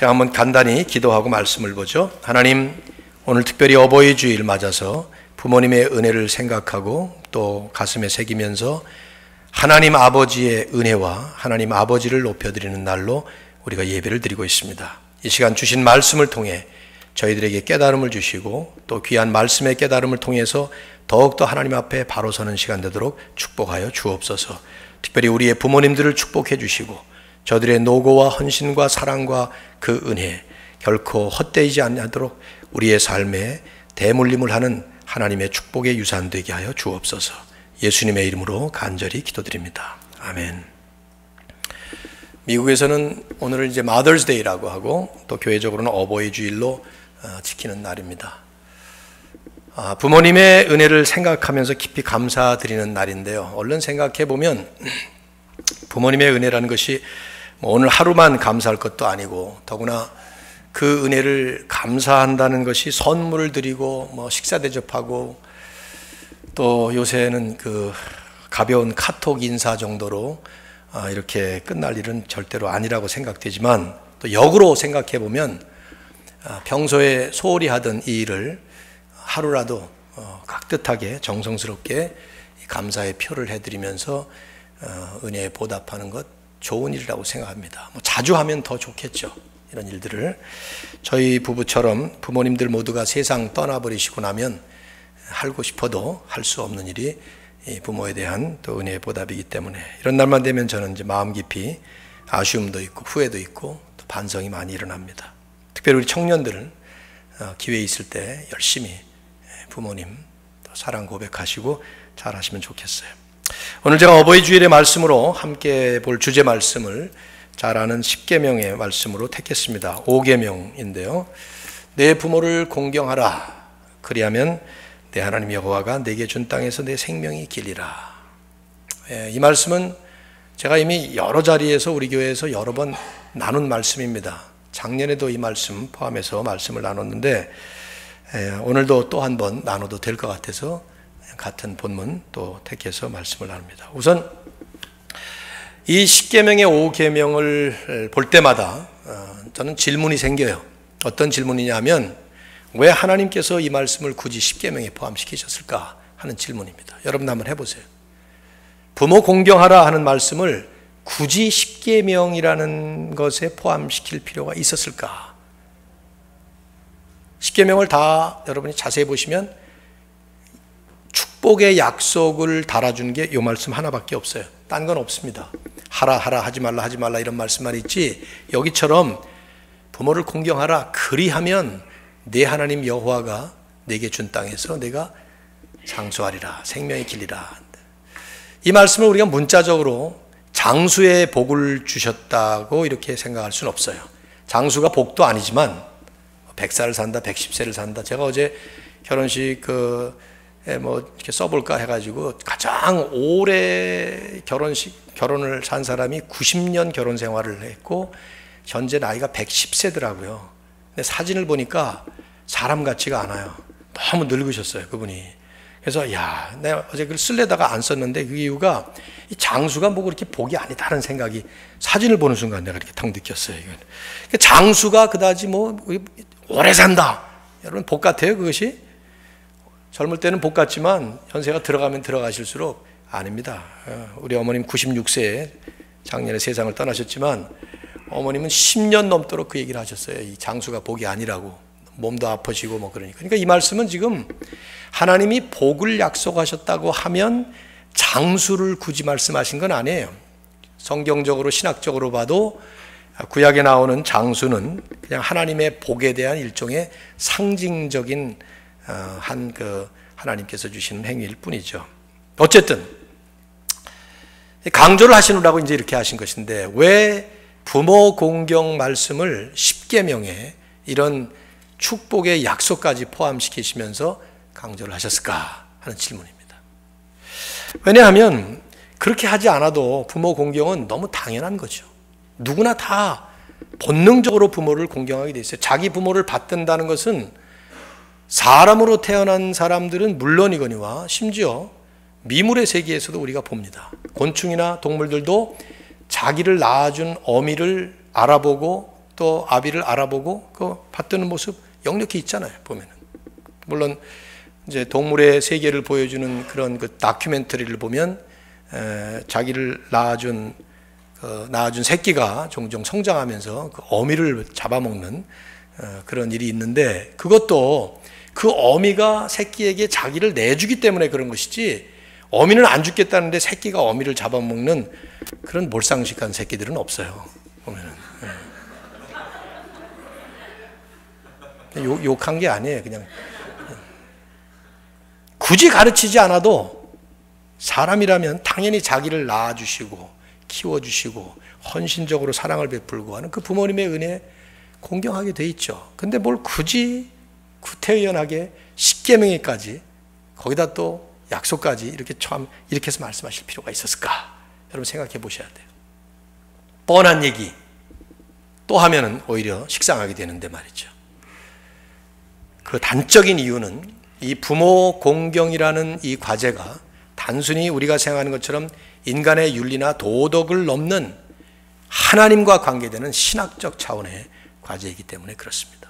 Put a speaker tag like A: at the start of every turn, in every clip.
A: 제가 한번 간단히 기도하고 말씀을 보죠. 하나님, 오늘 특별히 어버이 주일 맞아서 부모님의 은혜를 생각하고 또 가슴에 새기면서 하나님 아버지의 은혜와 하나님 아버지를 높여드리는 날로 우리가 예배를 드리고 있습니다. 이 시간 주신 말씀을 통해 저희들에게 깨달음을 주시고 또 귀한 말씀의 깨달음을 통해서 더욱더 하나님 앞에 바로 서는 시간 되도록 축복하여 주옵소서. 특별히 우리의 부모님들을 축복해 주시고 저들의 노고와 헌신과 사랑과 그 은혜 결코 헛되이지 않도록 우리의 삶에 대물림을 하는 하나님의 축복의 유산 되게 하여 주옵소서. 예수님의 이름으로 간절히 기도드립니다. 아멘. 미국에서는 오늘을 이제 Mother's Day라고 하고 또 교회적으로는 어버이 주일로 지키는 날입니다. 부모님의 은혜를 생각하면서 깊이 감사드리는 날인데요. 얼른 생각해 보면 부모님의 은혜라는 것이 오늘 하루만 감사할 것도 아니고 더구나 그 은혜를 감사한다는 것이 선물을 드리고 식사 대접하고 또 요새는 그 가벼운 카톡 인사 정도로 이렇게 끝날 일은 절대로 아니라고 생각되지만 또 역으로 생각해 보면 평소에 소홀히 하던 이 일을 하루라도 깍듯하게 정성스럽게 감사의 표를 해드리면서 은혜에 보답하는 것 좋은 일이라고 생각합니다. 자주 하면 더 좋겠죠. 이런 일들을 저희 부부처럼 부모님들 모두가 세상 떠나버리시고 나면 하고 싶어도 할 수 없는 일이 부모에 대한 또 은혜의 보답이기 때문에 이런 날만 되면 저는 이제 마음 깊이 아쉬움도 있고 후회도 있고 또 반성이 많이 일어납니다. 특별히 우리 청년들은 기회 있을 때 열심히 부모님 또 사랑 고백하시고 잘 하시면 좋겠어요. 오늘 제가 어버이 주일의 말씀으로 함께 볼 주제 말씀을 잘 아는 10계명의 말씀으로 택했습니다. 5계명인데요. 내 부모를 공경하라. 그리하면 내 하나님 여호와가 내게 준 땅에서 내 생명이 길리라. 이 말씀은 제가 이미 여러 자리에서 우리 교회에서 여러 번 나눈 말씀입니다. 작년에도 이 말씀 포함해서 말씀을 나눴는데 오늘도 또 한 번 나눠도 될 것 같아서 같은 본문 또 택해서 말씀을 나눕니다. 우선 이 10계명의 5계명을 볼 때마다 저는 질문이 생겨요. 어떤 질문이냐 하면 왜 하나님께서 이 말씀을 굳이 10계명에 포함시키셨을까 하는 질문입니다. 여러분 한번 해보세요. 부모 공경하라 하는 말씀을 굳이 10계명이라는 것에 포함시킬 필요가 있었을까? 10계명을 다 여러분이 자세히 보시면 축복의 약속을 달아준 게 이 말씀 하나밖에 없어요. 딴 건 없습니다. 하라 하라 하지 말라 이런 말씀만 있지 여기처럼 부모를 공경하라 그리하면 내 하나님 여호와가 내게 준 땅에서 내가 장수하리라 생명이 길리라. 이 말씀을 우리가 문자적으로 장수의 복을 주셨다고 이렇게 생각할 수는 없어요. 장수가 복도 아니지만 100살을 산다 110세를 산다. 제가 어제 결혼식 이렇게 써볼까 해가지고 가장 오래 결혼을 산 사람이 90년 결혼 생활을 했고 현재 나이가 110세더라고요. 근데 사진을 보니까 사람 같지가 않아요. 너무 늙으셨어요, 그분이. 그래서 내가 어제 그걸 쓸려다가 안 썼는데 그 이유가 이 장수가 뭐 그렇게 복이 아니다라는 생각이 사진을 보는 순간 내가 이렇게 탁 느꼈어요. 장수가 그다지 오래 산다. 여러분 복 같아요, 그것이? 젊을 때는 복 같지만 연세가 들어가면 들어가실수록 아닙니다. 우리 어머님 96세에 작년에 세상을 떠나셨지만 어머님은 10년 넘도록 그 얘기를 하셨어요. 이 장수가 복이 아니라고. 몸도 아프시고 그러니까. 그러니까 이 말씀은 지금 하나님이 복을 약속하셨다고 하면 장수를 굳이 말씀하신 건 아니에요. 성경적으로 신학적으로 봐도 구약에 나오는 장수는 그냥 하나님의 복에 대한 일종의 상징적인 하나님께서 주시는 행위일 뿐이죠. 어쨌든 강조를 하시느라고 이제 이렇게 하신 것인데 왜 부모 공경 말씀을 10계명에 이런 축복의 약속까지 포함시키시면서 강조를 하셨을까 하는 질문입니다. 왜냐하면 그렇게 하지 않아도 부모 공경은 너무 당연한 거죠. 누구나 다 본능적으로 부모를 공경하게 돼 있어요. 자기 부모를 받든다는 것은 사람으로 태어난 사람들은 물론이거니와 심지어 미물의 세계에서도 우리가 봅니다. 곤충이나 동물들도 자기를 낳아준 어미를 알아보고 또 아비를 알아보고 그 받드는 모습 역력히 있잖아요. 보면은 물론 이제 동물의 세계를 보여주는 그런 그 다큐멘터리를 보면 자기를 낳아준 새끼가 종종 성장하면서 그 어미를 잡아먹는 그런 일이 있는데, 그것도 그 어미가 새끼에게 자기를 내주기 때문에 그런 것이지, 어미는 안 죽겠다는데 새끼가 어미를 잡아먹는 그런 몰상식한 새끼들은 없어요. 보면은 욕한 게 아니에요. 그냥 굳이 가르치지 않아도 사람이라면 당연히 자기를 낳아주시고 키워주시고 헌신적으로 사랑을 베풀고 하는 그 부모님의 은혜에 공경하게 돼 있죠. 근데 뭘 굳이 구태의연하게 십계명에까지 거기다 또 약속까지 이렇게 해서 말씀하실 필요가 있었을까? 여러분 생각해 보셔야 돼요. 뻔한 얘기 또 하면은 오히려 식상하게 되는데 말이죠. 그 단적인 이유는 이 부모 공경이라는 이 과제가 단순히 우리가 생각하는 것처럼 인간의 윤리나 도덕을 넘는 하나님과 관계되는 신학적 차원의 과제이기 때문에 그렇습니다.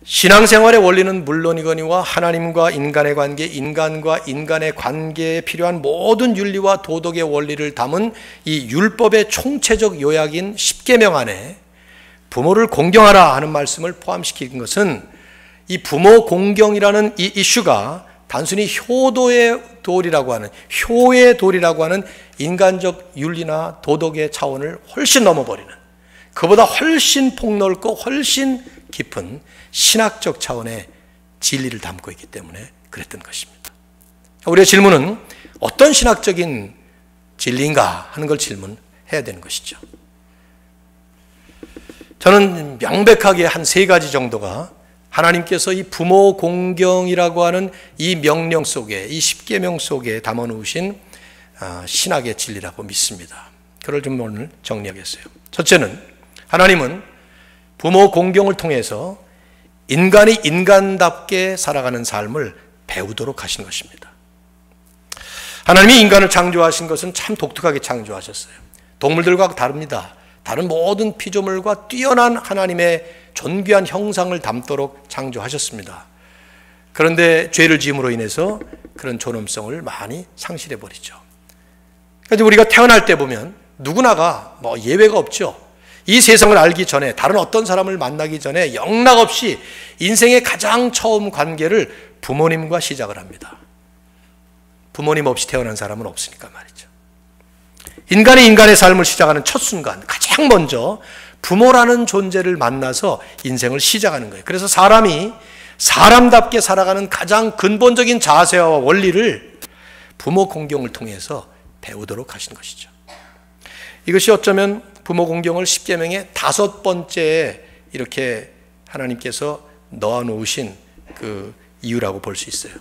A: 신앙생활의 원리는 물론이거니와 하나님과 인간의 관계, 인간과 인간의 관계에 필요한 모든 윤리와 도덕의 원리를 담은 이 율법의 총체적 요약인 십계명 안에 부모를 공경하라 하는 말씀을 포함시킨 것은 이 부모 공경이라는 이 이슈가 단순히 효의 도리라고 하는 인간적 윤리나 도덕의 차원을 훨씬 넘어버리는, 그보다 훨씬 폭넓고 훨씬 깊은 신학적 차원의 진리를 담고 있기 때문에 그랬던 것입니다. 우리의 질문은 어떤 신학적인 진리인가 하는 걸 질문해야 되는 것이죠. 저는 명백하게 한 3가지 정도가 하나님께서 이 부모 공경이라고 하는 이 명령 속에, 이 십계명 속에 담아놓으신 신학의 진리라고 믿습니다. 그걸 좀 오늘 정리하겠어요. 첫째는 하나님은 부모 공경을 통해서 인간이 인간답게 살아가는 삶을 배우도록 하신 것입니다. 하나님이 인간을 창조하신 것은 참 독특하게 창조하셨어요. 동물들과 다릅니다. 다른 모든 피조물과 뛰어난 하나님의 존귀한 형상을 담도록 창조하셨습니다. 그런데 죄를 지음으로 인해서 그런 존엄성을 많이 상실해버리죠. 그래서 우리가 태어날 때 보면 누구나가 예외가 없죠. 이 세상을 알기 전에, 다른 어떤 사람을 만나기 전에 영락없이 인생의 가장 처음 관계를 부모님과 시작을 합니다. 부모님 없이 태어난 사람은 없으니까 말이죠. 인간이 인간의 삶을 시작하는 첫 순간, 가장 먼저 부모라는 존재를 만나서 인생을 시작하는 거예요. 그래서 사람이 사람답게 살아가는 가장 근본적인 자세와 원리를 부모 공경을 통해서 배우도록 하신 것이죠. 이것이 어쩌면 부모 공경을 십계명의 5번째에 이렇게 하나님께서 넣어놓으신 그 이유라고 볼 수 있어요.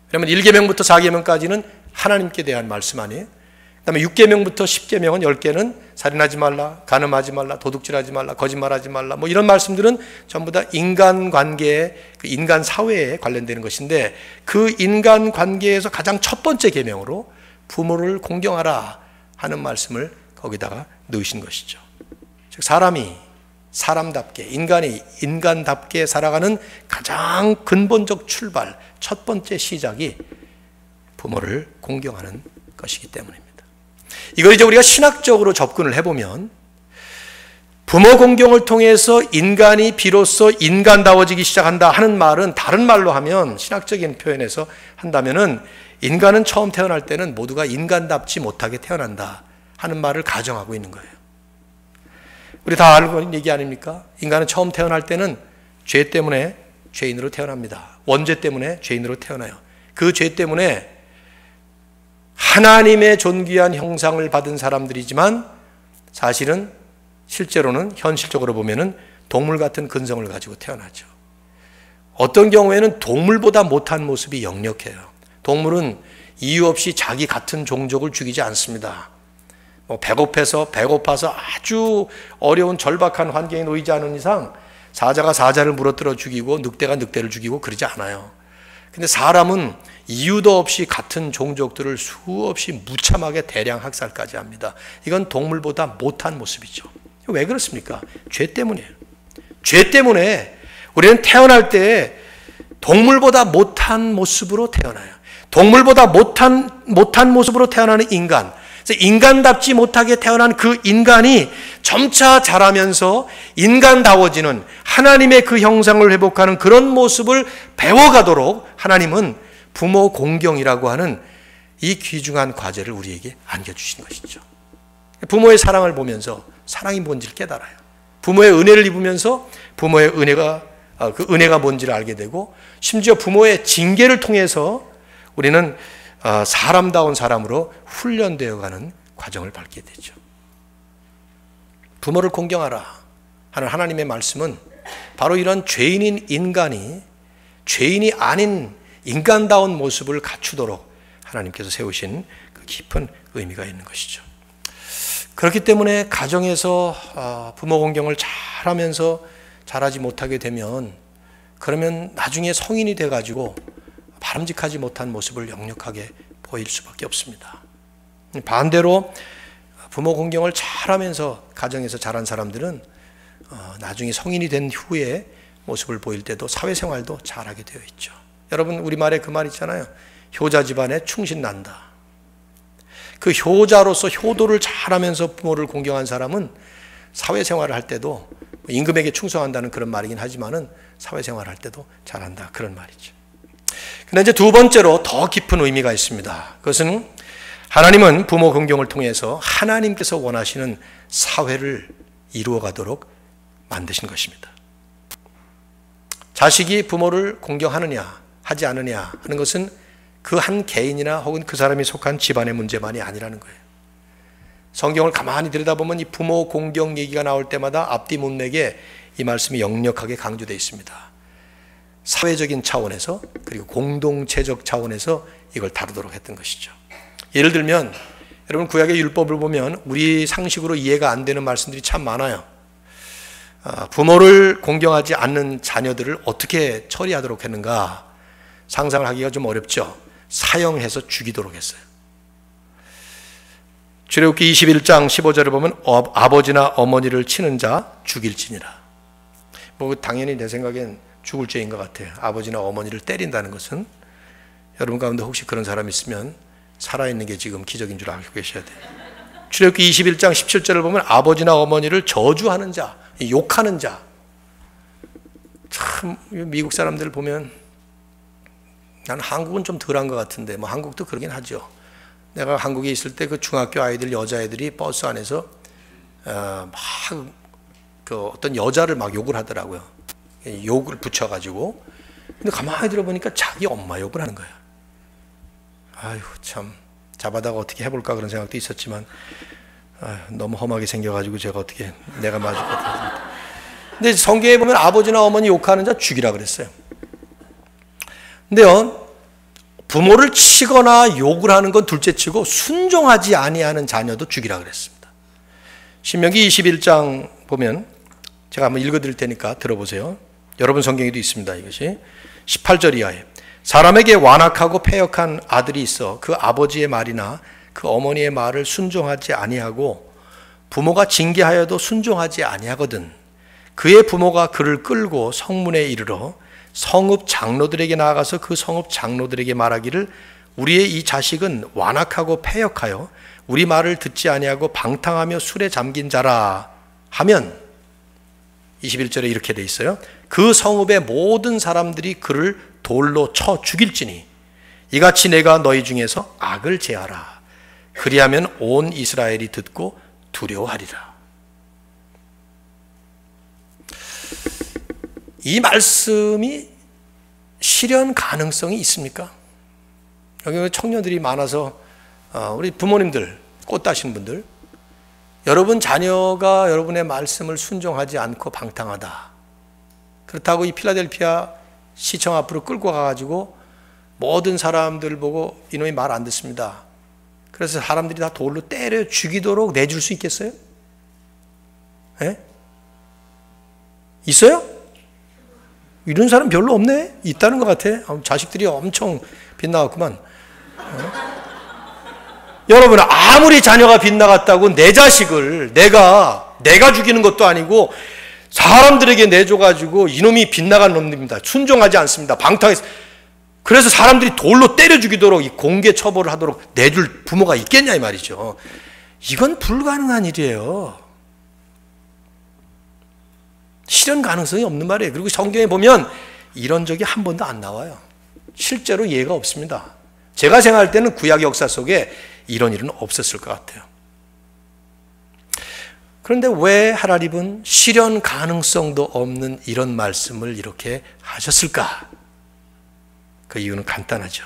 A: 그러면 1계명부터 4계명까지는 하나님께 대한 말씀 아니에요? 그 다음에 6계명부터 10계명은 10개는 살인하지 말라, 간음하지 말라, 도둑질하지 말라, 거짓말하지 말라, 이런 말씀들은 전부 다 인간관계에, 그 인간 사회에 관련되는 것인데, 그 인간관계에서 가장 첫 번째 계명으로 부모를 공경하라 하는 말씀을 거기다가 넣으신 것이죠. 즉 사람이 사람답게, 인간이 인간답게 살아가는 가장 근본적 출발, 첫 번째 시작이 부모를 공경하는 것이기 때문입니다. 이걸 이제 우리가 신학적으로 접근을 해보면 부모 공경을 통해서 인간이 비로소 인간다워지기 시작한다 하는 말은, 다른 말로 하면, 신학적인 표현에서 한다면은 인간은 처음 태어날 때는 모두가 인간답지 못하게 태어난다 하는 말을 가정하고 있는 거예요. 우리 다 알고 있는 얘기 아닙니까? 인간은 처음 태어날 때는 죄 때문에 죄인으로 태어납니다. 원죄 때문에 죄인으로 태어나요. 그 죄 때문에 하나님의 존귀한 형상을 받은 사람들이지만 사실은 실제로는, 현실적으로 보면은 동물 같은 근성을 가지고 태어나죠. 어떤 경우에는 동물보다 못한 모습이 역력해요. 동물은 이유 없이 자기 같은 종족을 죽이지 않습니다. 배고파서 아주 어려운 절박한 환경에 놓이지 않은 이상 사자가 사자를 물어뜯어 죽이고 늑대가 늑대를 죽이고 그러지 않아요. 근데 사람은 이유도 없이 같은 종족들을 수없이 무참하게 대량 학살까지 합니다. 이건 동물보다 못한 모습이죠. 왜 그렇습니까? 죄 때문이에요. 죄 때문에 우리는 태어날 때 동물보다 못한 모습으로 태어나요. 동물보다 못한 모습으로 태어나는 인간. 그래서 인간답지 못하게 태어난 그 인간이 점차 자라면서 인간다워지는 하나님의 그 형상을 회복하는 그런 모습을 배워가도록 하나님은 부모 공경이라고 하는 이 귀중한 과제를 우리에게 안겨주신 것이죠. 부모의 사랑을 보면서 사랑이 뭔지를 깨달아요. 부모의 은혜를 입으면서 부모의 그 은혜가 뭔지를 알게 되고, 심지어 부모의 징계를 통해서 우리는 사람다운 사람으로 훈련되어가는 과정을 밟게 되죠. 부모를 공경하라 하는 하나님의 말씀은 바로 이런 죄인인 인간이 죄인이 아닌 인간다운 모습을 갖추도록 하나님께서 세우신 그 깊은 의미가 있는 것이죠. 그렇기 때문에 가정에서 부모 공경을 잘하면서 잘하지 못하게 되면, 그러면 나중에 성인이 돼가지고 바람직하지 못한 모습을 역력하게 보일 수밖에 없습니다. 반대로 부모 공경을 잘하면서 가정에서 자란 사람들은 나중에 성인이 된 후에 모습을 보일 때도 사회생활도 잘하게 되어 있죠. 여러분, 우리말에 그 말 있잖아요. 효자 집안에 충신 난다. 그 효자로서 효도를 잘하면서 부모를 공경한 사람은 사회생활을 할 때도, 임금에게 충성한다는 그런 말이긴 하지만은 사회생활을 할 때도 잘한다, 그런 말이죠. 그런데 이제 두 번째로 더 깊은 의미가 있습니다. 그것은 하나님은 부모 공경을 통해서 하나님께서 원하시는 사회를 이루어가도록 만드신 것입니다. 자식이 부모를 공경하느냐 하지 않느냐 하는 것은 그 한 개인이나 혹은 그 사람이 속한 집안의 문제만이 아니라는 거예요. 성경을 가만히 들여다보면 이 부모 공경 얘기가 나올 때마다 앞뒤 문맥에 이 말씀이 역력하게 강조되어 있습니다. 사회적인 차원에서, 그리고 공동체적 차원에서 이걸 다루도록 했던 것이죠. 예를 들면 여러분, 구약의 율법을 보면 우리 상식으로 이해가 안 되는 말씀들이 참 많아요. 부모를 공경하지 않는 자녀들을 어떻게 처리하도록 했는가 상상을 하기가 좀 어렵죠. 사형해서 죽이도록 했어요. 출애굽기 21장 15절을 보면 아버지나 어머니를 치는 자 죽일지니라. 뭐 당연히 내 생각엔 죽을 죄인 것 같아요. 아버지나 어머니를 때린다는 것은. 여러분 가운데 혹시 그런 사람 있으면 살아있는 게 지금 기적인 줄 알고 계셔야 돼요. 출애굽기 21장 17절을 보면 아버지나 어머니를 저주하는 자, 욕하는 자. 참 미국 사람들 보면, 나는 한국은 좀 덜한 것 같은데, 뭐 한국도 그러긴 하죠. 내가 한국에 있을 때 그 중학교 아이들, 여자애들이 버스 안에서 막 그 어떤 여자를 막 욕을 하더라고요. 욕을 붙여가지고. 근데 가만히 들어보니까 자기 엄마 욕을 하는 거야. 아유, 참 잡아다가 어떻게 해볼까 그런 생각도 있었지만, 너무 험하게 생겨가지고 제가 어떻게, 내가 맞을 것 같아요. 근데 성경에 보면 아버지나 어머니 욕하는 자 죽이라 그랬어요. 근데요, 부모를 치거나 욕을 하는 건 둘째치고 순종하지 아니하는 자녀도 죽이라 그랬습니다. 신명기 21장 보면 제가 한번 읽어드릴 테니까 들어보세요. 여러분 성경에도 있습니다. 이것이 18절 이하에 사람에게 완악하고 패역한 아들이 있어 그 아버지의 말이나 그 어머니의 말을 순종하지 아니하고 부모가 징계하여도 순종하지 아니하거든 그의 부모가 그를 끌고 성문에 이르러 성읍 장로들에게 나아가서 그 성읍 장로들에게 말하기를 우리의 이 자식은 완악하고 패역하여 우리 말을 듣지 아니하고 방탕하며 술에 잠긴 자라 하면 21절에 이렇게 돼 있어요. 그 성읍의 모든 사람들이 그를 돌로 쳐 죽일지니 이같이 내가 너희 중에서 악을 제하라. 그리하면 온 이스라엘이 듣고 두려워하리라. 이 말씀이 실현 가능성이 있습니까? 여기 청년들이 많아서 우리 부모님들, 꽃 따신 분들, 여러분 자녀가 여러분의 말씀을 순종하지 않고 방탕하다. 그렇다고 이 필라델피아 시청 앞으로 끌고 가가지고 모든 사람들 보고 이놈이 말 안 듣습니다. 그래서 사람들이 다 돌로 때려 죽이도록 내줄 수 있겠어요? 예? 있어요? 이런 사람 별로 없네? 있다는 것 같아. 자식들이 엄청 빗나갔구만. 여러분, 아무리 자녀가 빗나갔다고 내 자식을 내가 내가 죽이는 것도 아니고 사람들에게 내줘가지고 이놈이 빗나간 놈입니다. 순종하지 않습니다. 방탕해서. 그래서 사람들이 돌로 때려 죽이도록 이 공개 처벌을 하도록 내줄 부모가 있겠냐 이 말이죠. 이건 불가능한 일이에요. 실현 가능성이 없는 말이에요. 그리고 성경에 보면 이런 적이 한 번도 안 나와요. 실제로 예가 없습니다. 제가 생각할 때는 구약 역사 속에 이런 일은 없었을 것 같아요. 그런데 왜 하나님은 실현 가능성도 없는 이런 말씀을 이렇게 하셨을까? 그 이유는 간단하죠.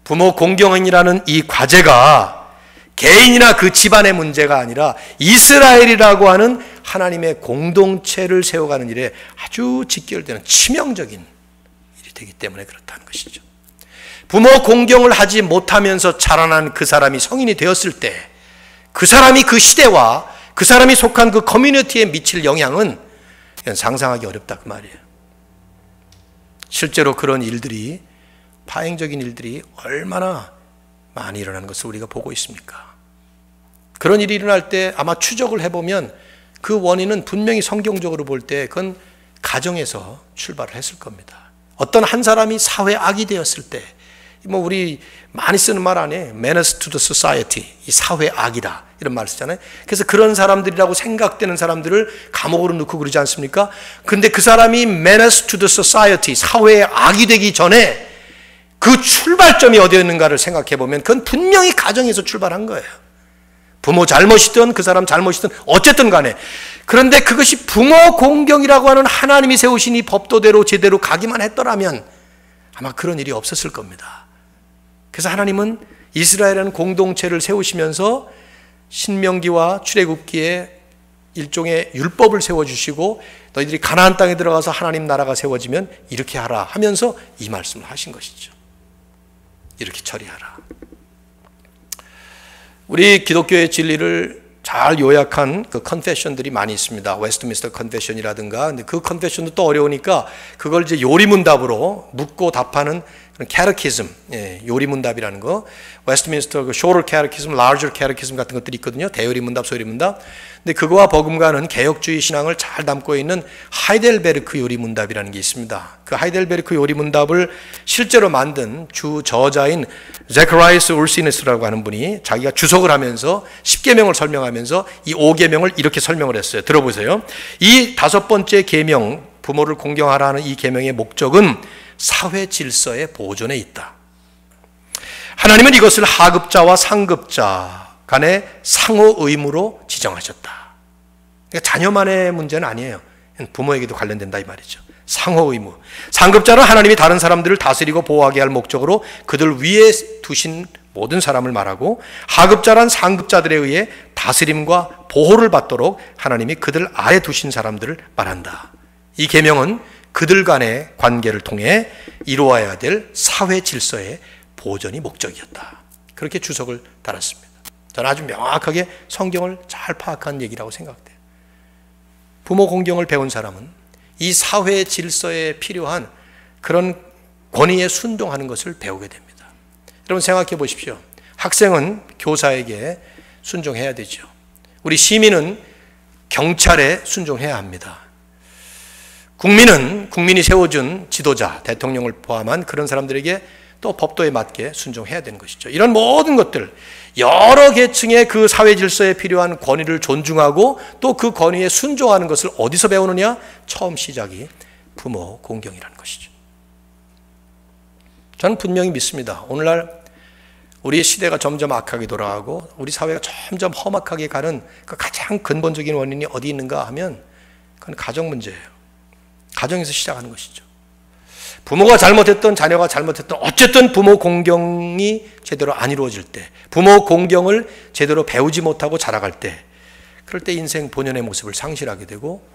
A: 부모 공경이라는 이 과제가 개인이나 그 집안의 문제가 아니라 이스라엘이라고 하는 하나님의 공동체를 세워가는 일에 아주 직결되는 치명적인 일이 되기 때문에 그렇다는 것이죠. 부모 공경을 하지 못하면서 자라난 그 사람이 성인이 되었을 때 그 사람이 그 시대와 그 사람이 속한 그 커뮤니티에 미칠 영향은 상상하기 어렵다 그 말이에요. 실제로 그런 일들이, 파행적인 일들이 얼마나 많이 일어나는 것을 우리가 보고 있습니까? 그런 일이 일어날 때 아마 추적을 해보면 그 원인은 분명히 성경적으로 볼 때 그건 가정에서 출발을 했을 겁니다. 어떤 한 사람이 사회 악이 되었을 때, 우리 많이 쓰는 말 아니에요. menace to the society. 이 사회 악이다. 이런 말 쓰잖아요. 그래서 그런 사람들이라고 생각되는 사람들을 감옥으로 넣고 그러지 않습니까? 그런데 그 사람이 menace to the society, 사회의 악이 되기 전에 그 출발점이 어디였는가를 생각해 보면 그건 분명히 가정에서 출발한 거예요. 부모 잘못이든 그 사람 잘못이든 어쨌든 간에. 그런데 그것이 부모 공경이라고 하는 하나님이 세우신 이 법도대로 제대로 가기만 했더라면 아마 그런 일이 없었을 겁니다. 그래서 하나님은 이스라엘이라는 공동체를 세우시면서 신명기와 출애굽기에 일종의 율법을 세워주시고 너희들이 가나안 땅에 들어가서 하나님 나라가 세워지면 이렇게 하라 하면서 이 말씀을 하신 것이죠. 이렇게 처리하라. 우리 기독교의 진리를 잘 요약한 그 컨페션들이 많이 있습니다. 웨스트민스터 컨페션이라든가. 근데 그 컨페션도 또 어려우니까 그걸 이제 요리문답으로 묻고 답하는 그런 캐터키즘, 요리문답이라는 거. 웨스트민스터 그 shorter catechism, larger catechism 같은 것들이 있거든요. 대요리문답, 소요리문답. 근데 그거와 버금가는 개혁주의 신앙을 잘 담고 있는 하이델베르크 요리문답이라는 게 있습니다. 그 하이델베르크 요리문답을 실제로 만든 주 저자인 제크라이스 울시니스라고 하는 분이 자기가 주석을 하면서 10계명을 설명하면서 이 5계명을 이렇게 설명을 했어요. 들어보세요. 이 5번째 계명, 부모를 공경하라는 이 계명의 목적은 사회 질서의 보존에 있다. 하나님은 이것을 하급자와 상급자 간의 상호 의무로 지정하셨다. 그러니까 자녀만의 문제는 아니에요. 부모에게도 관련된다 이 말이죠. 상호 의무. 상급자는 하나님이 다른 사람들을 다스리고 보호하게 할 목적으로 그들 위에 두신 모든 사람을 말하고, 하급자란 상급자들에 의해 다스림과 보호를 받도록 하나님이 그들 아래 두신 사람들을 말한다. 이 계명은 그들 간의 관계를 통해 이루어야 될 사회 질서의 보존이 목적이었다. 그렇게 주석을 달았습니다. 저는 아주 명확하게 성경을 잘 파악한 얘기라고 생각돼요. 부모 공경을 배운 사람은 이 사회 질서에 필요한 그런 권위에 순종하는 것을 배우게 됩니다. 여러분 생각해 보십시오. 학생은 교사에게 순종해야 되죠. 우리 시민은 경찰에 순종해야 합니다. 국민이 세워준 지도자, 대통령을 포함한 그런 사람들에게 또 법도에 맞게 순종해야 되는 것이죠. 이런 모든 것들, 여러 계층의 그 사회 질서에 필요한 권위를 존중하고 또 그 권위에 순종하는 것을 어디서 배우느냐? 처음 시작이 부모 공경이라는 것이죠. 저는 분명히 믿습니다. 오늘날 우리 시대가 점점 악하게 돌아가고 우리 사회가 점점 험악하게 가는 그 가장 근본적인 원인이 어디 있는가 하면 그건 가정 문제예요. 가정에서 시작하는 것이죠. 부모가 잘못했던, 자녀가 잘못했던, 어쨌든 부모 공경이 제대로 안 이루어질 때, 부모 공경을 제대로 배우지 못하고 자라갈 때, 그럴 때 인생 본연의 모습을 상실하게 되고,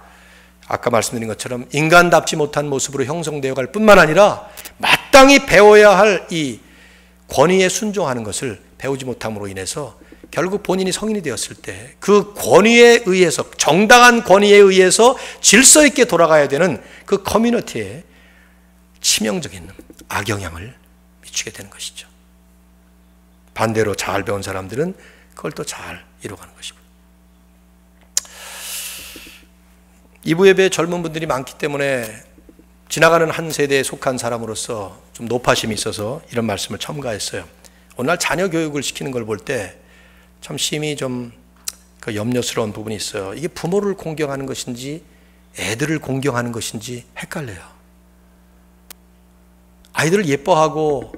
A: 아까 말씀드린 것처럼 인간답지 못한 모습으로 형성되어 갈 뿐만 아니라 마땅히 배워야 할 이 권위에 순종하는 것을 배우지 못함으로 인해서 결국 본인이 성인이 되었을 때 그 권위에 의해서, 정당한 권위에 의해서 질서 있게 돌아가야 되는 그 커뮤니티에 치명적인 악영향을 미치게 되는 것이죠. 반대로 잘 배운 사람들은 그걸 또 잘 이뤄가는 것이고. 이부 예배에 젊은 분들이 많기 때문에 지나가는 한 세대에 속한 사람으로서 좀 노파심이 있어서 이런 말씀을 첨가했어요. 오늘날 자녀 교육을 시키는 걸 볼 때 참 심히 좀 염려스러운 부분이 있어요. 이게 부모를 공경하는 것인지 애들을 공경하는 것인지 헷갈려요. 아이들을 예뻐하고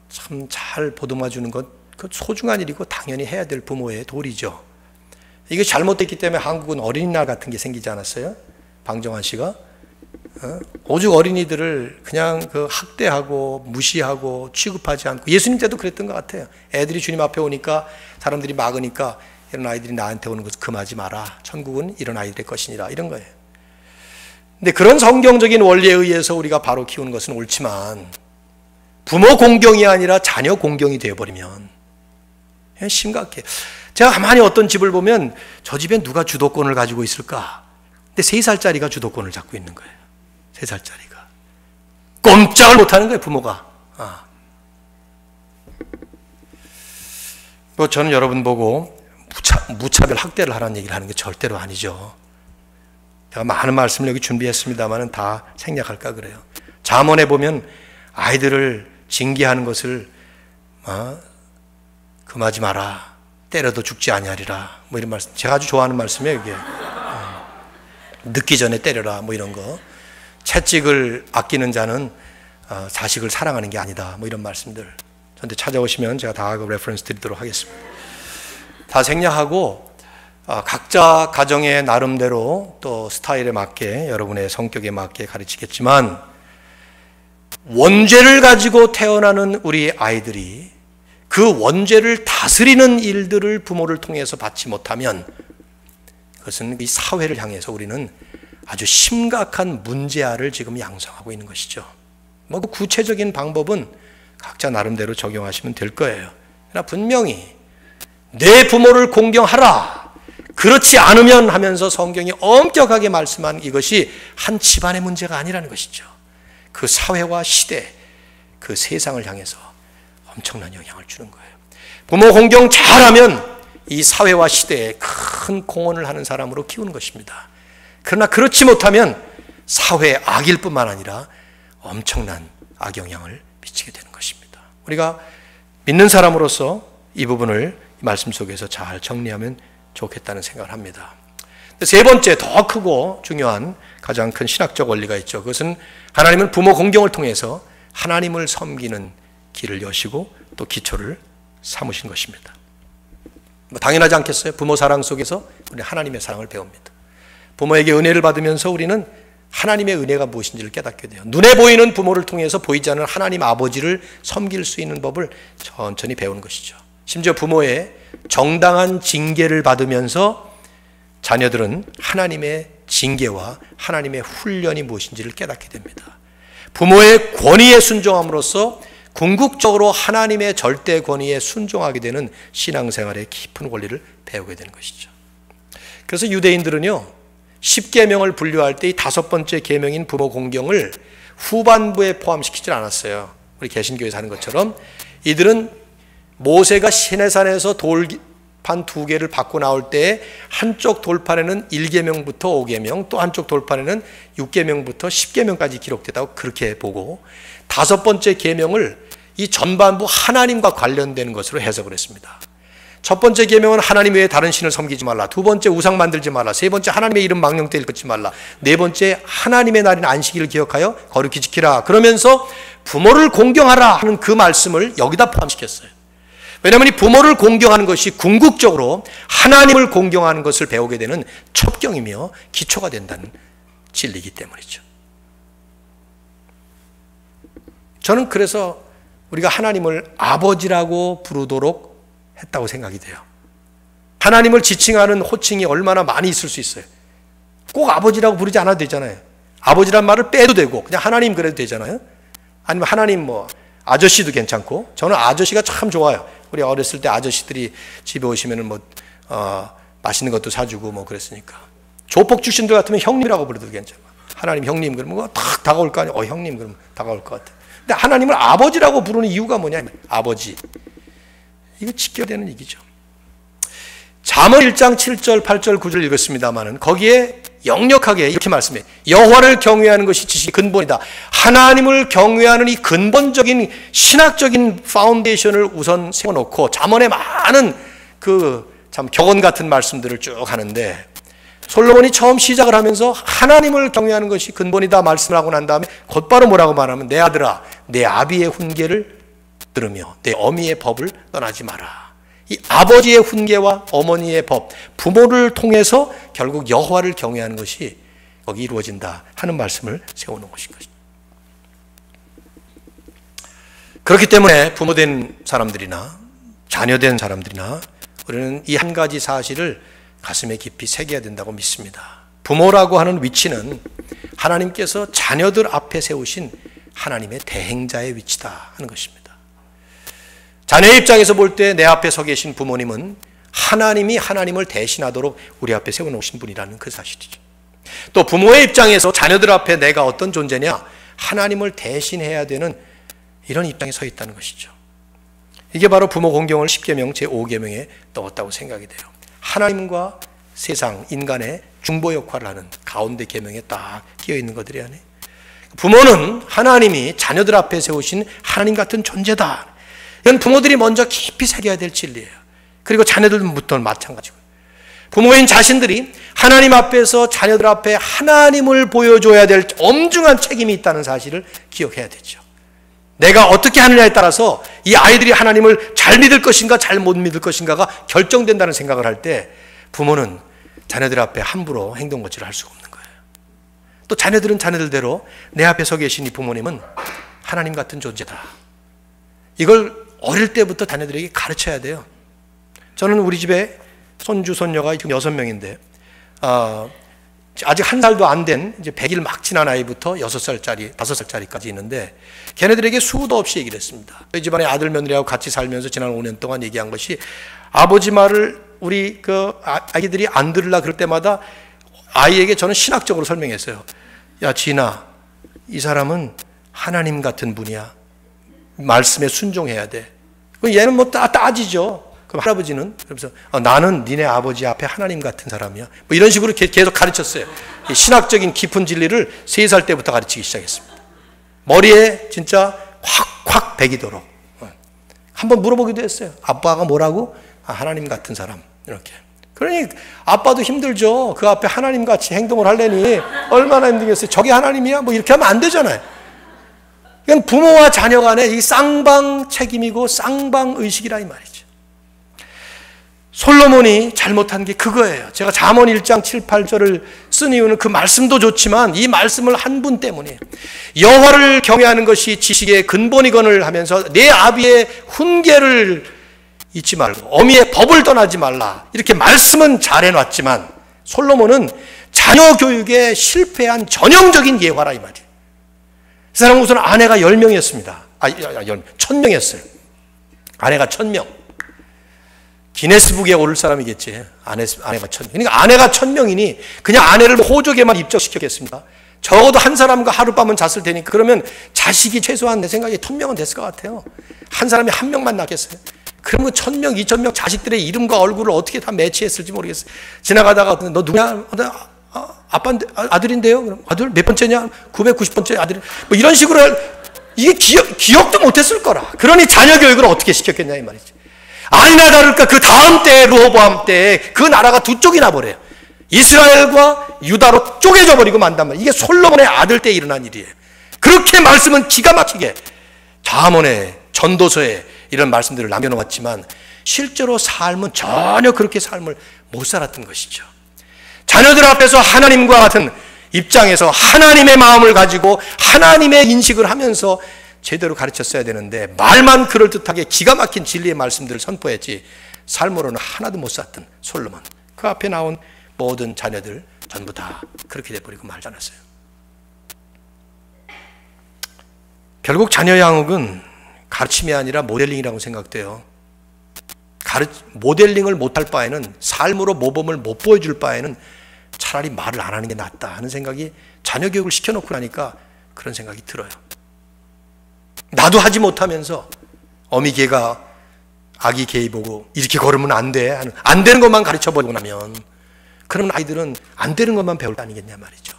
A: 참 잘 보듬어주는 것, 그 소중한 일이고 당연히 해야 될 부모의 도리죠. 이게 잘못됐기 때문에 한국은 어린이날 같은 게 생기지 않았어요? 방정환 씨가 오죽 어린이들을 그냥 학대하고 무시하고 취급하지 않고, 예수님 때도 그랬던 것 같아요. 애들이 주님 앞에 오니까 사람들이 막으니까 이런 아이들이 나한테 오는 것을 금하지 마라. 천국은 이런 아이들의 것이니라. 이런 거예요. 근데 그런 성경적인 원리에 의해서 우리가 바로 키우는 것은 옳지만 부모 공경이 아니라 자녀 공경이 되어버리면 심각해. 제가 가만히 어떤 집을 보면 저 집에 누가 주도권을 가지고 있을까? 근데 3살짜리가 주도권을 잡고 있는 거예요. 3살짜리가. 꼼짝을 못하는 거예요, 부모가. 저는 여러분 보고 무차별 학대를 하라는 얘기를 하는 게 절대로 아니죠. 제가 많은 말씀을 여기 준비했습니다만 다 생략할까 그래요. 잠언에 보면 아이들을 징계하는 것을 금하지 마라. 때려도 죽지 아니하리라. 뭐 이런 말씀. 제가 아주 좋아하는 말씀이에요, 이게. 늦기 전에 때려라. 뭐 이런 거. 채찍을 아끼는 자는 자식을 사랑하는 게 아니다. 뭐 이런 말씀들. 저한테 찾아오시면 제가 다 레퍼런스 드리도록 하겠습니다. 다 생략하고 각자 가정의 나름대로 또 스타일에 맞게 여러분의 성격에 맞게 가르치겠지만 원죄를 가지고 태어나는 우리 아이들이 그 원죄를 다스리는 일들을 부모를 통해서 받지 못하면 그것은 이 사회를 향해서 우리는 아주 심각한 문제아를 지금 양성하고 있는 것이죠. 그 구체적인 방법은 각자 나름대로 적용하시면 될 거예요. 그러나 분명히 내 부모를 공경하라. 그렇지 않으면 하면서 성경이 엄격하게 말씀한 이것이 한 집안의 문제가 아니라는 것이죠. 그 사회와 시대, 그 세상을 향해서 엄청난 영향을 주는 거예요. 부모 공경 잘하면 이 사회와 시대에 큰 공헌을 하는 사람으로 키우는 것입니다. 그러나 그렇지 못하면 사회의 악일 뿐만 아니라 엄청난 악영향을 미치게 되는 것입니다. 우리가 믿는 사람으로서 이 부분을 말씀 속에서 잘 정리하면 좋겠다는 생각을 합니다. 세 번째, 더 크고 중요한 가장 큰 신학적 원리가 있죠. 그것은 하나님은 부모 공경을 통해서 하나님을 섬기는 길을 여시고 또 기초를 삼으신 것입니다. 당연하지 않겠어요? 부모 사랑 속에서 우리는 하나님의 사랑을 배웁니다. 부모에게 은혜를 받으면서 우리는 하나님의 은혜가 무엇인지를 깨닫게 돼요. 눈에 보이는 부모를 통해서 보이지 않는 하나님 아버지를 섬길 수 있는 법을 천천히 배우는 것이죠. 심지어 부모의 정당한 징계를 받으면서 자녀들은 하나님의 징계와 하나님의 훈련이 무엇인지를 깨닫게 됩니다. 부모의 권위에 순종함으로써 궁극적으로 하나님의 절대 권위에 순종하게 되는 신앙생활의 깊은 원리를 배우게 되는 것이죠. 그래서 유대인들은요, 10계명을 분류할 때 이 5번째 계명인 부모 공경을 후반부에 포함시키질 않았어요. 우리 개신교에서 하는 것처럼 이들은 모세가 시내산에서 돌판 2개를 받고 나올 때 한쪽 돌판에는 1계명부터 5계명, 또 한쪽 돌판에는 6계명부터 10계명까지 기록되다고 그렇게 보고 5번째 계명을 이 전반부 하나님과 관련되는 것으로 해석을 했습니다. 첫 번째 계명은 하나님 외에 다른 신을 섬기지 말라. 두 번째 우상 만들지 말라. 세 번째 하나님의 이름 망령되 읽지 말라. 네 번째 하나님의 날인 안식일을 기억하여 거룩히 지키라. 그러면서 부모를 공경하라 하는 그 말씀을 여기다 포함시켰어요. 왜냐하면 이 부모를 공경하는 것이 궁극적으로 하나님을 공경하는 것을 배우게 되는 첩경이며 기초가 된다는 진리이기 때문이죠. 저는 그래서 우리가 하나님을 아버지라고 부르도록 했다고 생각이 돼요. 하나님을 지칭하는 호칭이 얼마나 많이 있을 수 있어요. 꼭 아버지라고 부르지 않아도 되잖아요. 아버지란 말을 빼도 되고 그냥 하나님 그래도 되잖아요. 아니면 하나님 아저씨도 괜찮고. 저는 아저씨가 참 좋아요. 우리 어렸을 때 아저씨들이 집에 오시면은 맛있는 것도 사주고 그랬으니까. 조폭 출신들 같으면 형님이라고 부르도 괜찮아. 하나님 형님 그러면 탁 다가올 거 아니에요. 형님 그러면 다가올 것 같아. 근데 하나님을 아버지라고 부르는 이유가 뭐냐? 아버지. 이거 지켜야 되는 얘기죠. 잠언 1장 7절, 8절, 9절 읽었습니다마는 거기에 역력하게 이렇게 말씀해요. 여호와를 경외하는 것이 지식의 근본이다. 하나님을 경외하는 이 근본적인 신학적인 파운데이션을 우선 세워놓고 잠언에 많은 참 격언 같은 말씀들을 쭉 하는데, 솔로몬이 처음 시작을 하면서 하나님을 경외하는 것이 근본이다 말씀을 하고 난 다음에 곧바로 뭐라고 말하면, 내 아들아 내 아비의 훈계를 들으며 내 어미의 법을 떠나지 마라. 이 아버지의 훈계와 어머니의 법, 부모를 통해서 결국 여호와를 경외하는 것이 거기 이루어진다 하는 말씀을 세워놓은 것인 것입니다. 그렇기 때문에 부모된 사람들이나 자녀된 사람들이나 우리는 이 한 가지 사실을 가슴에 깊이 새겨야 된다고 믿습니다. 부모라고 하는 위치는 하나님께서 자녀들 앞에 세우신 하나님의 대행자의 위치다 하는 것입니다. 자녀의 입장에서 볼 때 내 앞에 서 계신 부모님은 하나님이 하나님을 대신하도록 우리 앞에 세워놓으신 분이라는 그 사실이죠. 또 부모의 입장에서 자녀들 앞에 내가 어떤 존재냐, 하나님을 대신해야 되는 이런 입장에 서 있다는 것이죠. 이게 바로 부모 공경을 10계명 제5계명에 넣었다고 생각이 돼요. 하나님과 세상, 인간의 중보 역할을 하는 가운데 계명에 딱 끼어 있는 것들이 아니에요. 부모는 하나님이 자녀들 앞에 세우신 하나님 같은 존재다. 이건 부모들이 먼저 깊이 새겨야 될 진리예요. 그리고 자녀들부터는 마찬가지고, 부모인 자신들이 하나님 앞에서 자녀들 앞에 하나님을 보여줘야 될 엄중한 책임이 있다는 사실을 기억해야 되죠. 내가 어떻게 하느냐에 따라서 이 아이들이 하나님을 잘 믿을 것인가 잘 못 믿을 것인가가 결정된다는 생각을 할 때 부모는 자녀들 앞에 함부로 행동 거치를 할 수가 없는 거예요. 또 자녀들은 자녀들대로 내 앞에 서 계신 이 부모님은 하나님 같은 존재다. 이걸 어릴 때부터 자녀들에게 가르쳐야 돼요. 저는 우리 집에 손주, 손녀가 지금 6명인데, 아직 1살도 안 된, 이제 100일 막 지난 아이부터 6살짜리, 5살짜리까지 있는데, 걔네들에게 수도 없이 얘기를 했습니다. 저희 집안에 아들, 며느리하고 같이 살면서 지난 5년 동안 얘기한 것이, 아버지 말을 우리 아이들이 안 들으려 그럴 때마다 아이에게 저는 신학적으로 설명했어요. 야, 지인아, 이 사람은 하나님 같은 분이야. 말씀에 순종해야 돼. 얘는 뭐 따지죠. 그럼 할아버지는 그러면서 나는 니네 아버지 앞에 하나님 같은 사람이야. 뭐 이런 식으로 계속 가르쳤어요. 신학적인 깊은 진리를 3살 때부터 가르치기 시작했습니다. 머리에 진짜 확 배기도록. 한번 물어보기도 했어요. 아빠가 뭐라고? 하나님 같은 사람. 이렇게. 그러니 아빠도 힘들죠. 그 앞에 하나님 같이 행동을 하려니 얼마나 힘들겠어요. 저게 하나님이야? 뭐 이렇게 하면 안 되잖아요. 이건 부모와 자녀 간의 이 쌍방 책임이고 쌍방 의식이라 이 말이죠. 솔로몬이 잘못한 게 그거예요. 제가 잠언 1장 7, 8절을 쓴 이유는 그 말씀도 좋지만 이 말씀을 한 분 때문에, 여호와를 경외하는 것이 지식의 근본이건을 하면서 내 아비의 훈계를 잊지 말고 어미의 법을 떠나지 말라, 이렇게 말씀은 잘 해놨지만 솔로몬은 자녀 교육에 실패한 전형적인 예화라 이 말이에요. 그 사람은 우선 아내가 10명이었습니다. 1000명이었어요. 아내가 1000명. 기네스북에 오를 사람이겠지. 아내가 1000명. 그러니까 아내가 1000명이니 그냥 아내를 호족에만 입적시켰겠습니다. 적어도 한 사람과 하룻밤은 잤을 테니까, 그러면 자식이 최소한 내 생각에 1000명은 됐을 것 같아요. 한 사람이 한 명만 낳겠어요. 그러면 1000명, 2000명 자식들의 이름과 얼굴을 어떻게 다 매치했을지 모르겠어요. 지나가다가 너 누구냐? 아빠인데, 아들인데요? 그럼 아들 몇 번째냐? 990번째 아들. 뭐 이런 식으로 이게 기억도 못했을 거라. 그러니 자녀 교육을 어떻게 시켰겠냐 이 말이지. 아니나 다를까 그 다음 때 르호보암 때 그 나라가 두 쪽이 나버려요. 이스라엘과 유다로 쪼개져 버리고 만단 말이에요. 이게 솔로몬의 아들 때 일어난 일이에요. 그렇게 말씀은 기가 막히게 잠언에, 전도서에 이런 말씀들을 남겨놓았지만 실제로 삶은 전혀 그렇게 삶을 못 살았던 것이죠. 자녀들 앞에서 하나님과 같은 입장에서 하나님의 마음을 가지고 하나님의 인식을 하면서 제대로 가르쳤어야 되는데, 말만 그럴듯하게 기가 막힌 진리의 말씀들을 선포했지 삶으로는 하나도 못 샀던 솔로몬, 그 앞에 나온 모든 자녀들 전부 다 그렇게 돼버리고 말지 않았어요. 결국 자녀 양육은 가르침이 아니라 모델링이라고 생각돼요. 모델링을 못할 바에는, 삶으로 모범을 못 보여줄 바에는 차라리 말을 안 하는 게 낫다 하는 생각이, 자녀 교육을 시켜놓고 나니까 그런 생각이 들어요. 나도 하지 못하면서 어미 개가 아기 개이 보고 이렇게 걸으면 안 돼 하는, 안 되는 것만 가르쳐버리고 나면 그러면 아이들은 안 되는 것만 배울 거 아니겠냐 말이죠.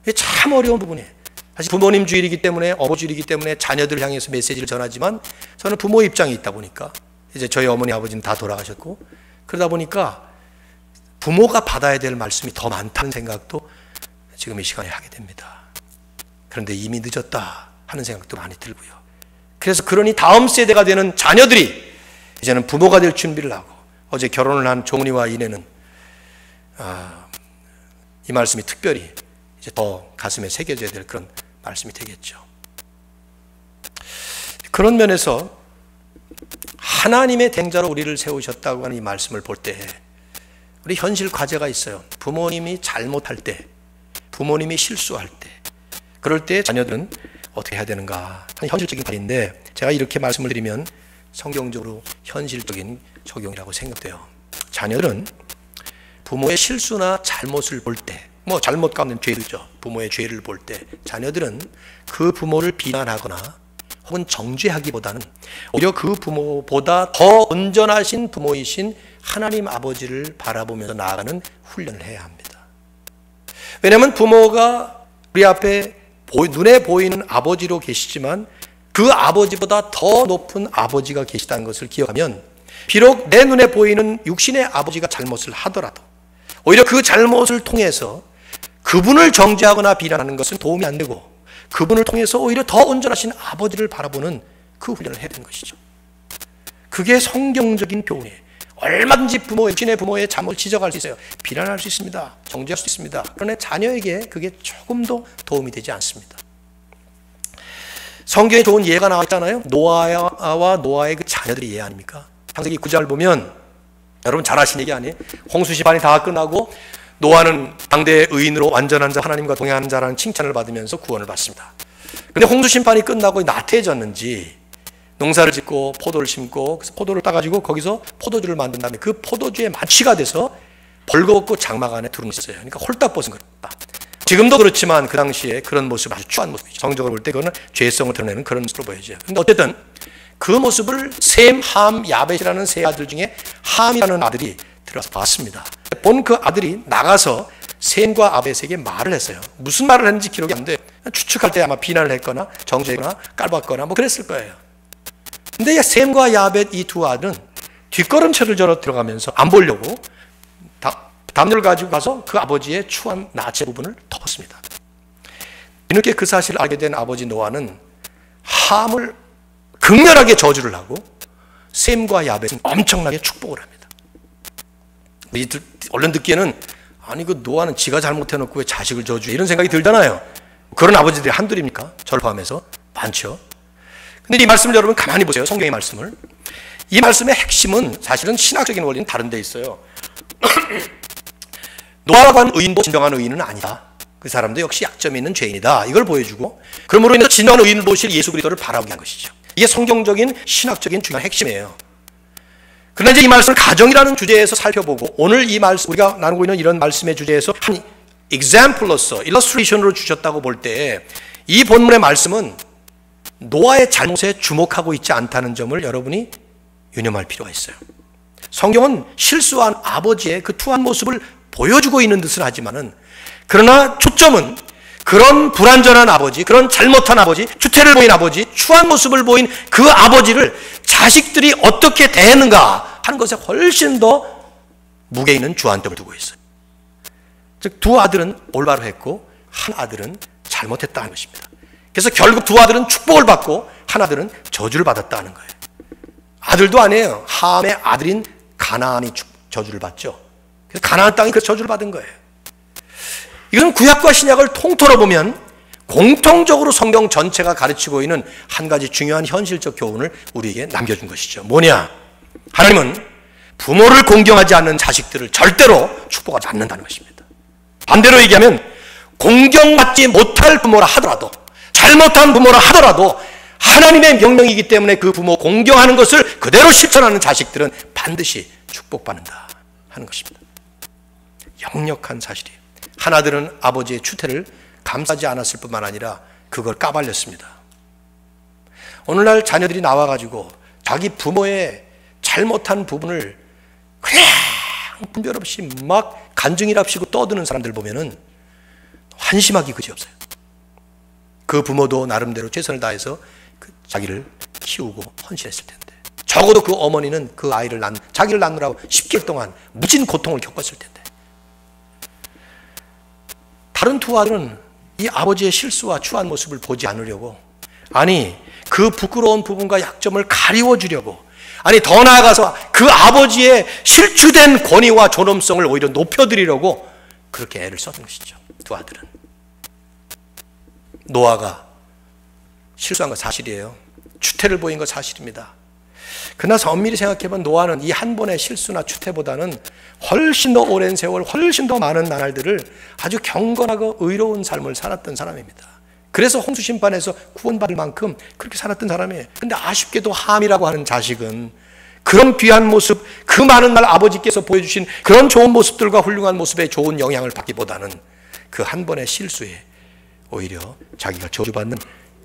A: 이게 참 어려운 부분이에요. 사실 부모님 주일이기 때문에, 어버지 주일이기 때문에 자녀들을 향해서 메시지를 전하지만, 저는 부모 입장에 있다 보니까, 이제 저희 어머니 아버지는 다 돌아가셨고, 그러다 보니까 부모가 받아야 될 말씀이 더 많다는 생각도 지금 이 시간에 하게 됩니다. 그런데 이미 늦었다 하는 생각도 많이 들고요. 그래서 그러니 다음 세대가 되는 자녀들이 이제는 부모가 될 준비를 하고, 어제 결혼을 한 종훈이와 이내는 이 말씀이 특별히 이제 더 가슴에 새겨져야 될 그런 말씀이 되겠죠. 그런 면에서 하나님의 대행자로 우리를 세우셨다고 하는 이 말씀을 볼 때 우리 현실 과제가 있어요. 부모님이 잘못할 때, 부모님이 실수할 때, 그럴 때 자녀들은 어떻게 해야 되는가 하는 현실적인 과제인데, 제가 이렇게 말씀을 드리면 성경적으로 현실적인 적용이라고 생각돼요. 자녀들은 부모의 실수나 잘못을 볼 때, 뭐 잘못 가운데 죄도 있죠. 부모의 죄를 볼 때 자녀들은 그 부모를 비난하거나 혹은 정죄하기보다는 오히려 그 부모보다 더 온전하신 부모이신 하나님 아버지를 바라보면서 나아가는 훈련을 해야 합니다. 왜냐하면 부모가 우리 앞에 눈에 보이는 아버지로 계시지만 그 아버지보다 더 높은 아버지가 계시다는 것을 기억하면, 비록 내 눈에 보이는 육신의 아버지가 잘못을 하더라도 오히려 그 잘못을 통해서 그분을 정죄하거나 비난하는 것은 도움이 안 되고, 그분을 통해서 오히려 더 온전하신 아버지를 바라보는 그 훈련을 해야 되는 것이죠. 그게 성경적인 교훈이에요. 얼마든지 육신의 부모의 잘못을 지적할 수 있어요. 비난할 수 있습니다. 정죄할 수 있습니다. 그러나 자녀에게 그게 조금도 도움이 되지 않습니다. 성경에 좋은 예가 나와 있잖아요. 노아와 노아의 그 자녀들의 예 아닙니까? 창세기 9절 보면, 여러분 잘 아시는 얘기 아니에요? 홍수 시판이 다 끝나고 노아는 당대의 의인으로 완전한 자, 하나님과 동행하는 자라는 칭찬을 받으면서 구원을 받습니다. 그런데 홍수 심판이 끝나고 나태해졌는지 농사를 짓고 포도를 심고, 그래서 포도를 따가지고 거기서 포도주를 만든 다음에 그 포도주에 마취가 돼서 벌거벗고 장막 안에 들어있어요. 그러니까 홀딱 벗은 겁니다. 지금도 그렇지만 그 당시에 그런 모습, 아주 추한 모습이죠. 성적으로 볼 때 그거는 죄성을 드러내는 그런 모습으로 보여져요. 그런데 어쨌든 그 모습을 셈, 함, 야벳이라는 세 아들 중에 함이라는 아들이 들어서 봤습니다. 본 그 아들이 나가서 셈과 아벳에게 말을 했어요. 무슨 말을 했는지 기록이 안 돼. 추측할 때 아마 비난을 했거나 정죄했거나 깔봤거나 뭐 그랬을 거예요. 근데 셈과 야벳 이 두 아들은 뒷걸음체를 저러 들어가면서 안 보려고 담요를 가지고 가서 그 아버지의 추한 나체 부분을 덮었습니다. 뒤늦게 그 사실을 알게 된 아버지 노아는 함을 극렬하게 저주를 하고 셈과 야벳은 엄청나게 축복을 합니다. 얼른 듣기에는, 아니 그 노아는 지가 잘못해놓고 왜 자식을 저주해, 이런 생각이 들잖아요. 그런 아버지들이 한둘입니까? 저를 포함해서 많죠. 근데 이 말씀을 여러분 가만히 보세요. 성경의 말씀을. 이 말씀의 핵심은 사실은 신학적인 원리는 다른 데 있어요. 노아라고 하는 의인도 진정한 의인은 아니다. 그 사람도 역시 약점이 있는 죄인이다. 이걸 보여주고, 그러므로 인해서 진정한 의인을 보실 예수 그리스도를 바라보게 한 것이죠. 이게 성경적인 신학적인 중요한 핵심이에요. 그러나 이제 이 말씀을 가정이라는 주제에서 살펴보고, 오늘 이 말씀, 우리가 나누고 있는 이런 말씀의 주제에서 한 example로서, illustration으로 주셨다고 볼 때, 이 본문의 말씀은 노아의 잘못에 주목하고 있지 않다는 점을 여러분이 유념할 필요가 있어요. 성경은 실수한 아버지의 그 투한 모습을 보여주고 있는 듯을 하지만은, 그러나 초점은 그런 불완전한 아버지, 그런 잘못한 아버지, 추태를 보인 아버지, 추한 모습을 보인 그 아버지를 자식들이 어떻게 대했는가 하는 것에 훨씬 더 무게 있는 주안점을 두고 있어요. 즉 두 아들은 올바로 했고 한 아들은 잘못했다는 것입니다. 그래서 결국 두 아들은 축복을 받고 한 아들은 저주를 받았다는 거예요. 아들도 아니에요. 함의 아들인 가나안이 저주를 받죠. 그래서 가나안 땅이 그 저주를 받은 거예요. 이것은 구약과 신약을 통틀어 보면 공통적으로 성경 전체가 가르치고 있는 한 가지 중요한 현실적 교훈을 우리에게 남겨준 것이죠. 뭐냐? 하나님은 부모를 공경하지 않는 자식들을 절대로 축복하지 않는다는 것입니다. 반대로 얘기하면 공경받지 못할 부모라 하더라도, 잘못한 부모라 하더라도 하나님의 명령이기 때문에 그 부모 공경하는 것을 그대로 실천하는 자식들은 반드시 축복받는다 하는 것입니다. 역력한 사실이에요. 한 아들은 아버지의 추태를 감싸지 않았을 뿐만 아니라 그걸 까발렸습니다. 오늘날 자녀들이 나와가지고 자기 부모의 잘못한 부분을 그냥 분별 없이 막 간증이랍시고 떠드는 사람들 보면은 한심하기 그지없어요. 그 부모도 나름대로 최선을 다해서 자기를 키우고 헌신했을 텐데, 적어도 그 어머니는 그 아이를 자기를 낳느라고 10개월 동안 무진 고통을 겪었을 텐데, 다른 두 아들은 이 아버지의 실수와 추한 모습을 보지 않으려고, 아니 그 부끄러운 부분과 약점을 가리워주려고, 아니 더 나아가서 그 아버지의 실추된 권위와 존엄성을 오히려 높여드리려고 그렇게 애를 썼던 것이죠. 두 아들은. 노아가 실수한 거 사실이에요. 추태를 보인 거 사실입니다. 그러나 엄밀히 생각해보면 노아는 이 한 번의 실수나 추태보다는 훨씬 더 오랜 세월, 훨씬 더 많은 나날들을 아주 경건하고 의로운 삶을 살았던 사람입니다. 그래서 홍수 심판에서 구원받을 만큼 그렇게 살았던 사람이에요. 그런데 아쉽게도 함이라고 하는 자식은 그런 귀한 모습, 그 많은 날 아버지께서 보여주신 그런 좋은 모습들과 훌륭한 모습에 좋은 영향을 받기보다는 그 한 번의 실수에 오히려 자기가 저주받는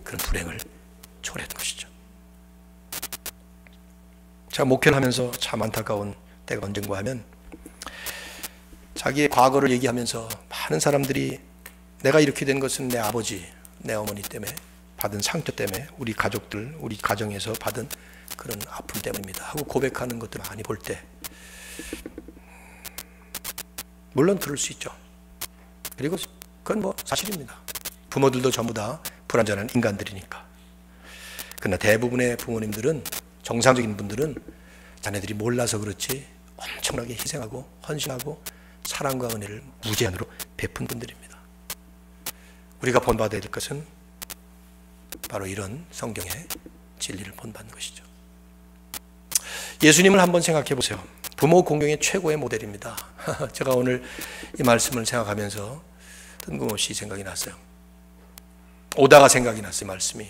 A: 그런 불행을 초래했던 것이죠. 제가 목회를 하면서 참 안타까운 때가 언젠가 하면, 자기의 과거를 얘기하면서 많은 사람들이 내가 이렇게 된 것은 내 아버지, 내 어머니 때문에 받은 상처 때문에, 우리 가족들, 우리 가정에서 받은 그런 아픔 때문입니다 하고 고백하는 것들 많이 볼 때, 물론 그럴 수 있죠. 그리고 그건 뭐 사실입니다. 부모들도 전부 다 불완전한 인간들이니까. 그러나 대부분의 부모님들은, 정상적인 분들은 자네들이 몰라서 그렇지 엄청나게 희생하고 헌신하고 사랑과 은혜를 무제한으로 베푼 분들입니다. 우리가 본받아야 될 것은 바로 이런 성경의 진리를 본받는 것이죠. 예수님을 한번 생각해 보세요. 부모 공경의 최고의 모델입니다. 제가 오늘 이 말씀을 생각하면서 뜬금없이 생각이 났어요. 오다가 생각이 났어요, 말씀이.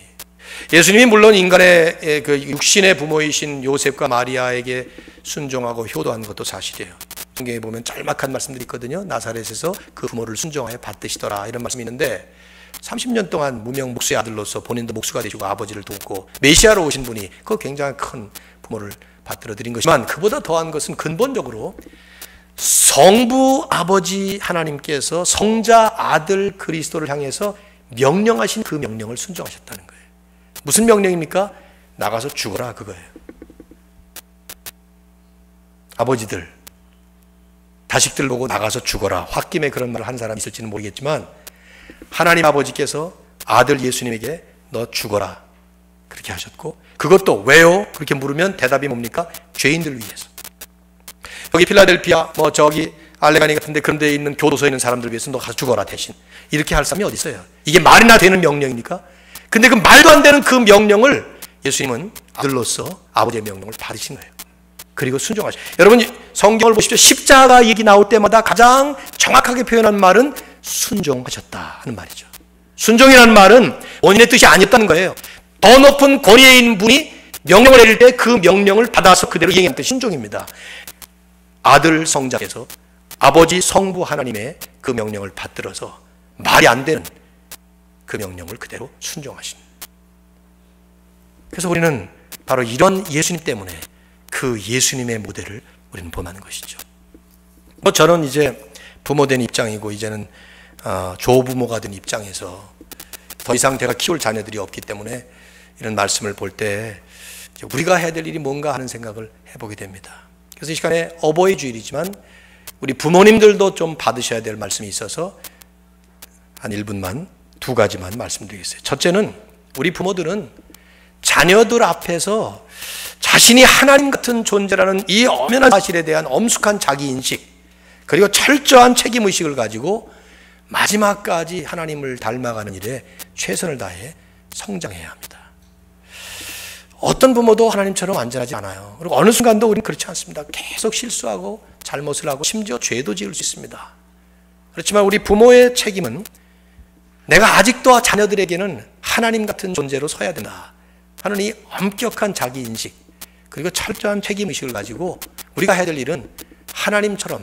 A: 예수님이 물론 인간의 그 육신의 부모이신 요셉과 마리아에게 순종하고 효도한 것도 사실이에요. 성경에 보면 짤막한 말씀들이 있거든요. 나사렛에서 그 부모를 순종하여 받드시더라, 이런 말씀이 있는데, 30년 동안 무명 목수의 아들로서 본인도 목수가 되시고 아버지를 돕고 메시아로 오신 분이 그 굉장히 큰 부모를 받들어 드린 것이지만, 그보다 더한 것은 근본적으로 성부 아버지 하나님께서 성자 아들 그리스도를 향해서 명령하신 그 명령을 순종하셨다는 거예요. 무슨 명령입니까? 나가서 죽어라, 그거예요. 아버지들, 자식들 보고 나가서 죽어라, 홧김에 그런 말을 한 사람이 있을지는 모르겠지만, 하나님 아버지께서 아들 예수님에게 너 죽어라 그렇게 하셨고, 그것도 왜요? 그렇게 물으면 대답이 뭡니까? 죄인들 위해서. 여기 필라델피아 저기 알레가니 같은 데 그런 데 있는 교도소에 있는 사람들 위해서 너 가서 죽어라 대신, 이렇게 할 사람이 어디 있어요? 이게 말이나 되는 명령입니까? 근데 그 말도 안 되는 그 명령을 예수님은 아들로서 아버지의 명령을 받으신 거예요. 그리고 순종하셔. 여러분 성경을 보십시오. 십자가 얘기 나올 때마다 가장 정확하게 표현한 말은 순종하셨다 하는 말이죠. 순종이라는 말은 본인의 뜻이 아니었다는 거예요. 더 높은 권위에 있는 분이 명령을 내릴 때 그 명령을 받아서 그대로 이행하는 뜻이 순종입니다. 아들 성자께서 아버지 성부 하나님의 그 명령을 받들어서 말이 안 되는 그 명령을 그대로 순종하신. 그래서 우리는 바로 이런 예수님 때문에 그 예수님의 모델을 우리는 본하는 것이죠. 저는 이제 부모된 입장이고 이제는 조부모가 된 입장에서 더 이상 제가 키울 자녀들이 없기 때문에 이런 말씀을 볼 때 우리가 해야 될 일이 뭔가 하는 생각을 해보게 됩니다. 그래서 이 시간에 어버이 주일이지만 우리 부모님들도 좀 받으셔야 될 말씀이 있어서 한 1분만 두 가지만 말씀드리겠어요. 첫째는 우리 부모들은 자녀들 앞에서 자신이 하나님 같은 존재라는 이 엄연한 사실에 대한 엄숙한 자기인식, 그리고 철저한 책임의식을 가지고 마지막까지 하나님을 닮아가는 일에 최선을 다해 성장해야 합니다. 어떤 부모도 하나님처럼 완전하지 않아요. 그리고 어느 순간도 우리는 그렇지 않습니다. 계속 실수하고 잘못을 하고 심지어 죄도 지을 수 있습니다. 그렇지만 우리 부모의 책임은 내가 아직도 자녀들에게는 하나님 같은 존재로 서야 된다 하는 이 엄격한 자기인식, 그리고 철저한 책임의식을 가지고 우리가 해야 될 일은 하나님처럼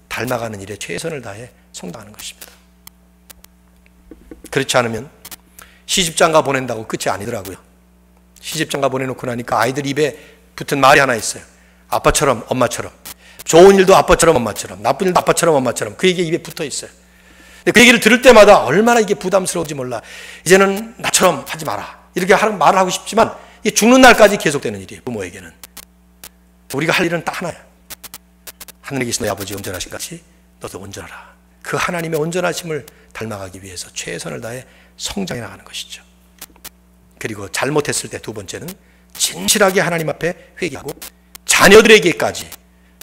A: 닮아가는 일에 최선을 다해 성장하는 것입니다. 그렇지 않으면 시집장가 보낸다고 끝이 아니더라고요. 시집장가 보내놓고 나니까 아이들 입에 붙은 말이 하나 있어요. 아빠처럼 엄마처럼, 좋은 일도 아빠처럼 엄마처럼, 나쁜 일도 아빠처럼 엄마처럼 그 얘기 입에 붙어 있어요. 근데 그 얘기를 들을 때마다 얼마나 이게 부담스러운지 몰라. 이제는 나처럼 하지 마라, 이렇게 말을 하고 싶지만 이게 죽는 날까지 계속되는 일이에요. 부모에게는. 우리가 할 일은 딱 하나야. 하늘에 계신 너희 아버지 온전하신 같이 너도 온전하라. 그 하나님의 온전하심을 닮아가기 위해서 최선을 다해 성장해 나가는 것이죠. 그리고 잘못했을 때 두 번째는 진실하게 하나님 앞에 회개하고 자녀들에게까지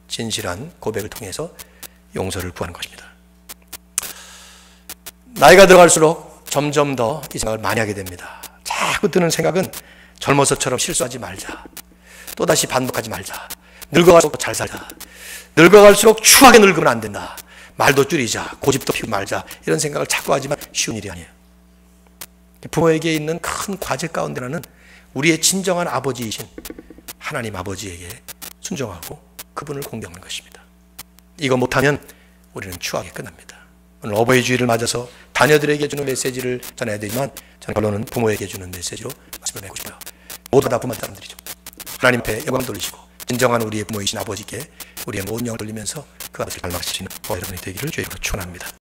A: 진실한 고백을 통해서 용서를 구하는 것입니다. 나이가 들어갈수록 점점 더 이 생각을 많이 하게 됩니다. 자꾸 드는 생각은 젊어서처럼 실수하지 말자, 또다시 반복하지 말자, 늙어갈수록 잘 살자, 늙어갈수록 추하게 늙으면 안 된다, 말도 줄이자, 고집도 피우지 말자, 이런 생각을 자꾸 하지만 쉬운 일이 아니에요. 부모에게 있는 큰 과제 가운데 하나는 우리의 진정한 아버지이신 하나님 아버지에게 순종하고 그분을 공경하는 것입니다. 이거 못하면 우리는 추하게 끝납니다. 오늘 어버이 주일을 맞아서 자녀들에게 주는 메시지를 전해야 되지만 저는 결론은 부모에게 주는 메시지로 말씀을 맺고 싶어요. 모두 다 부모 사람들이죠. 하나님 앞에 영광 돌리시고 진정한 우리의 부모이신 아버지께 우리의 모든 영을 돌리면서 그 아버지를 닮아가실 수 있는 여러분이 되기를 주의 이름으로 축원합니다.